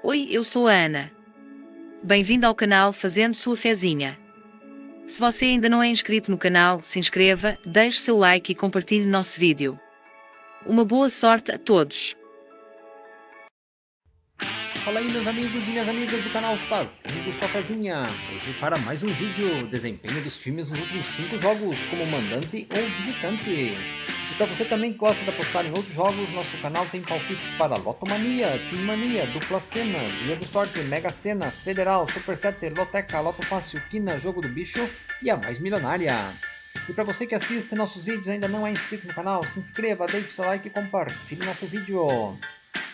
Oi, eu sou a Ana. Bem-vindo ao canal Fazendo Sua Fezinha. Se você ainda não é inscrito no canal, se inscreva, deixe seu like e compartilhe nosso vídeo. Uma boa sorte a todos! Fala aí meus amigos e minhas amigas do canal Fazendo Sua Fezinha. Hoje para mais um vídeo, desempenho dos times nos últimos 5 jogos como mandante ou visitante. E para você também que gosta de apostar em outros jogos, nosso canal tem palpites para Lotomania, Team Mania, Dupla Sena, Dia do Sorte, Mega Sena, Federal, Super 7, Loteca, Loto Fácil, Quina, Jogo do Bicho e a Mais Milionária. E para você que assiste nossos vídeos e ainda não é inscrito no canal, se inscreva, deixe seu like e compartilhe nosso vídeo.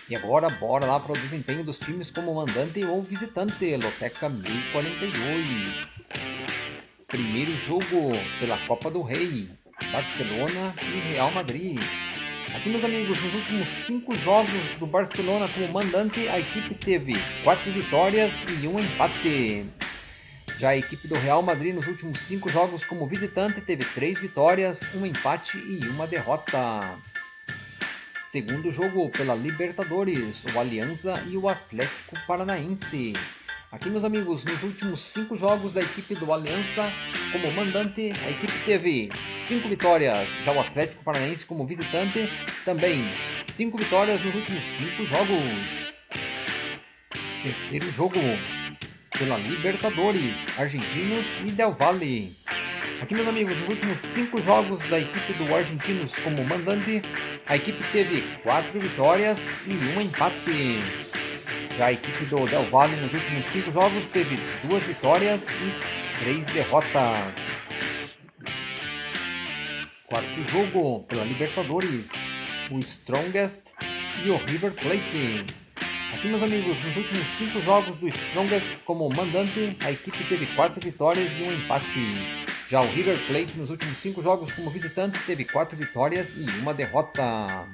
E agora bora lá para o desempenho dos times como mandante ou visitante, Loteca 1042. Primeiro jogo pela Copa do Rei, Barcelona e Real Madrid. Aqui meus amigos, nos últimos 5 jogos do Barcelona como mandante, a equipe teve 4 vitórias e 1 empate. Já a equipe do Real Madrid nos últimos 5 jogos como visitante teve 3 vitórias, 1 empate e 1 derrota. Segundo jogo pela Libertadores, o Alianza e o Atlético Paranaense. Aqui meus amigos, nos últimos 5 jogos da equipe do Alianza como mandante, a equipe teve 5 vitórias. Já o Atlético Paranaense como visitante, também 5 vitórias nos últimos 5 jogos. Terceiro jogo pela Libertadores, Argentinos e Del Valle. Aqui meus amigos, nos últimos 5 jogos da equipe do Argentinos como mandante, a equipe teve 4 vitórias e 1 empate. Já a equipe do Del Valle nos últimos 5 jogos teve 2 vitórias e 3 derrotas. Quarto jogo pela Libertadores, o Strongest e o River Plate. Aqui meus amigos, nos últimos 5 jogos do Strongest como mandante, a equipe teve 4 vitórias e 1 empate. Já o River Plate nos últimos 5 jogos como visitante teve 4 vitórias e 1 derrota.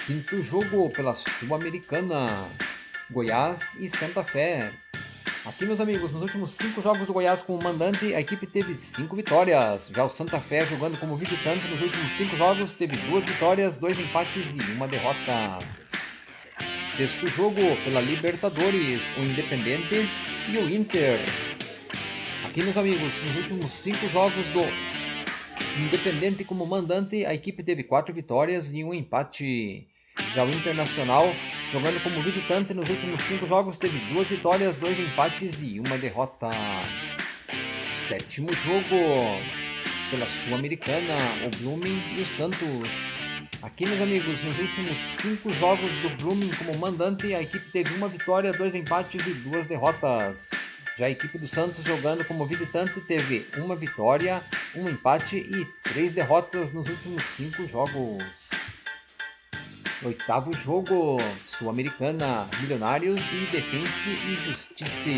Quinto jogo pela Sul-Americana, Goiás e Santa Fé. Aqui meus amigos, nos últimos 5 jogos do Goiás como mandante, a equipe teve 5 vitórias. Já o Santa Fé jogando como visitante nos últimos 5 jogos teve 2 vitórias, 2 empates e 1 derrota. Sexto jogo pela Libertadores, o Independente e o Inter. Aqui meus amigos, nos últimos 5 jogos do Independente como mandante, a equipe teve 4 vitórias e 1 empate. Já o Internacional, jogando como visitante nos últimos 5 jogos, teve 2 vitórias, 2 empates e 1 derrota. Sétimo jogo pela Sul-Americana, o Blooming e o Santos. Aqui meus amigos, nos últimos 5 jogos do Blooming como mandante, a equipe teve 1 vitória, 2 empates e 2 derrotas. Já a equipe do Santos jogando como visitante teve 1 vitória, 1 empate e 3 derrotas nos últimos 5 jogos. Oitavo jogo, Sul-Americana, Milionários e Defensa e Justiça.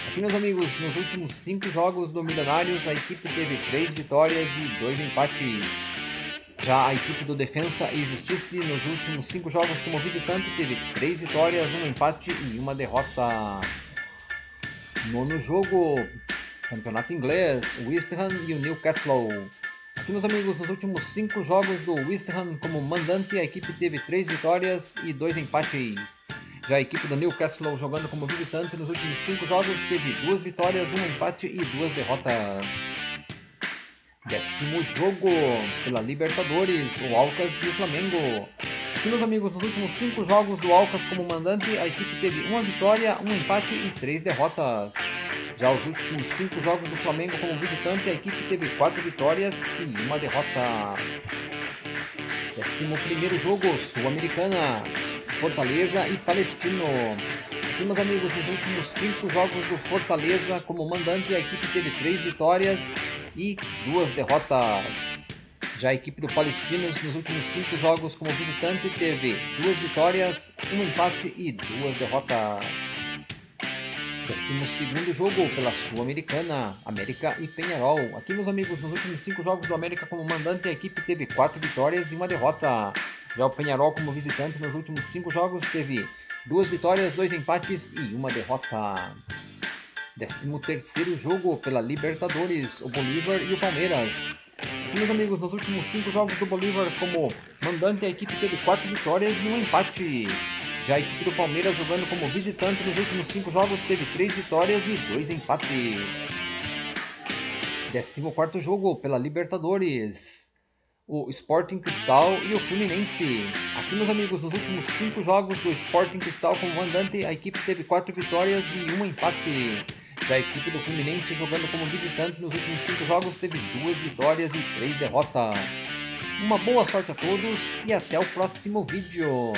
Aqui meus amigos, nos últimos 5 jogos do Milionários, a equipe teve 3 vitórias e 2 empates. Já a equipe do Defensa e Justiça nos últimos 5 jogos como visitante teve 3 vitórias, 1 empate e 1 derrota. Nono jogo, campeonato inglês, o West Ham e o Newcastle. Aqui meus amigos, nos últimos 5 jogos do West Ham como mandante, a equipe teve 3 vitórias e 2 empates. Já a equipe do Newcastle jogando como visitante nos últimos 5 jogos teve 2 vitórias, 1 empate e 2 derrotas. Décimo jogo pela Libertadores, o Alcas e o Flamengo. Aqui meus amigos, nos últimos 5 jogos do Alcas como mandante, a equipe teve 1 vitória, 1 empate e 3 derrotas. Já os últimos 5 jogos do Flamengo como visitante, a equipe teve 4 vitórias e 1 derrota. 11º jogo, Sul-Americana, Fortaleza e Palestino. Aqui meus amigos, nos últimos 5 jogos do Fortaleza como mandante, a equipe teve 3 vitórias e 2 derrotas. Já a equipe do Palestinos nos últimos 5 jogos como visitante teve 2 vitórias, 1 empate e 2 derrotas. 12º jogo pela Sul-Americana, América e Peñarol. Aqui meus amigos, nos últimos 5 jogos do América como mandante, a equipe teve 4 vitórias e 1 derrota. Já o Peñarol como visitante nos últimos 5 jogos teve 2 vitórias, 2 empates e 1 derrota. 13º jogo pela Libertadores, o Bolívar e o Palmeiras. Aqui, meus amigos, nos últimos 5 jogos do Bolívar como mandante, a equipe teve 4 vitórias e 1 empate. Já a equipe do Palmeiras, jogando como visitante nos últimos 5 jogos, teve 3 vitórias e 2 empates. 14º jogo pela Libertadores, o Sporting Cristal e o Fluminense. Aqui, meus amigos, nos últimos 5 jogos do Sporting Cristal como mandante, a equipe teve 4 vitórias e 1 empate. Já a equipe do Fluminense, jogando como visitante nos últimos 5 jogos, teve 2 vitórias e 3 derrotas. Uma boa sorte a todos e até o próximo vídeo.